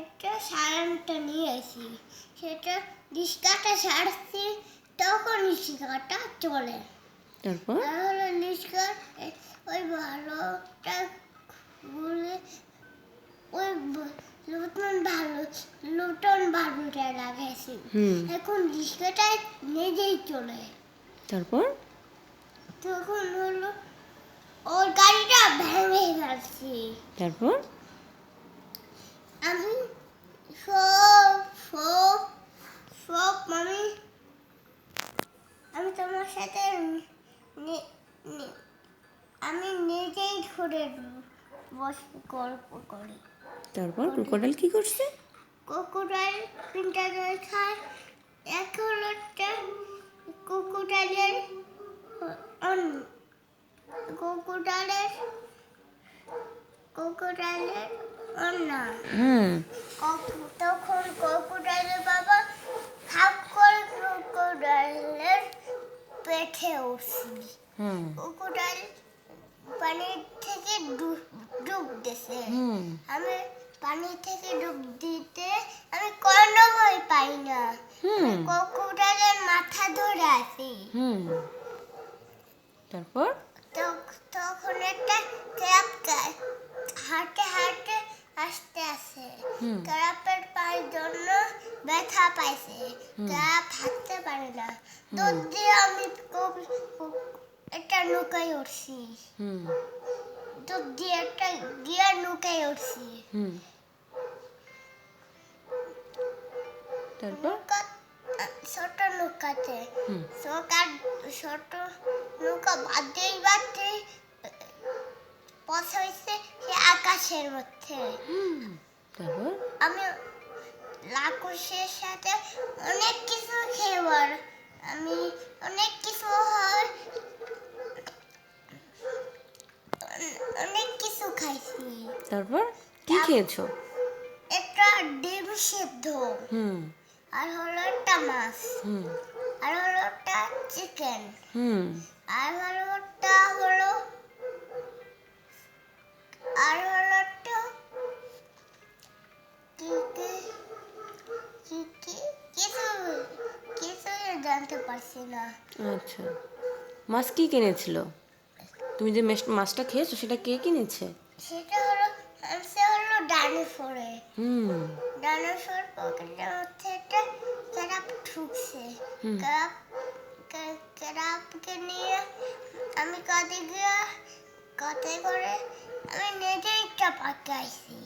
একটা সারাংটা নিয়ে আসি, সেটা রিস্কাটা ছাড়ছি, তখন রিস্কাটা চলে। তারপর তাহলে রিস্কা ওই ভালোটা বলে ওই লুটন ভালোটা লাগাইছি। এখন রিস্কাটা নিজেই চলে। তারপর তখন হলো ওর গাড়িটা ভেঙে ফেলছি। তারপর আমি সব সব সব আমি তোমার সাথে আমি নিজেই ধরে বসে গল্প করি। তারপর ক্রোকোডাইল কি করছে? ক্রোকোডাইল তিনটা দই খায়। এক হলো একটা ক্রোকোডাইলের ক্রোকোডাইলের ক্রোকোডাইলের অন্না। তখন ক্রোকোডাইলের বাবা হাফ করে ক্রোকোডাইলের পেটে উঠছি। ক্রোকোডাইল পানির থেকে ডুব দিছে। আমি পানি থেকে ডুব দিতে আমি কোনো ভয় পাই না। ক্রোকোডাইলের মাথা ধরে আছি। তারপর তখন একটা ক্র্যাব হাঁটতে হাঁটতে আসতে আসে। ক্র্যাবের পায়ের জন্য ব্যথা পাইছে। ক্র্যাব হাঁটতে পারে না। দৌড় দিয়ে আমি একটা নৌকায় উঠছি। দৌড় দিয়ে একটা গিয়ার নৌকায় উঠছি। তারপর ছোট নৌকাতে ছোট নৌকা বাঁধতেই পৌঁছাইছে সে আকাশের মধ্যে। তারপর আমি লাকুশের সাথে অনেক কিছু খেয়েবার আমি অনেক কিছু হয় অনেক কিছু খাইছি। তারপর কি খেয়েছো? একটা ডিম সিদ্ধ, আর হলো একটা মাছ, আর হলো একটা চিকেন, আর হলো একটা কিছু জানতে পারছি না। আচ্ছা, মাছ কি কিনেছিল? তুমি যে মাছটা খেয়েছো সেটা কে কিনেছে? সেটা হলো ডাইনোসরে। ডাইনোসর পকেটের মধ্যে একটা ক্র্যাব ঢুকছে। ক্র্যাবকে নিয়ে আমি কাঁধে করে আমি নিজেই একটা পাকাইছি।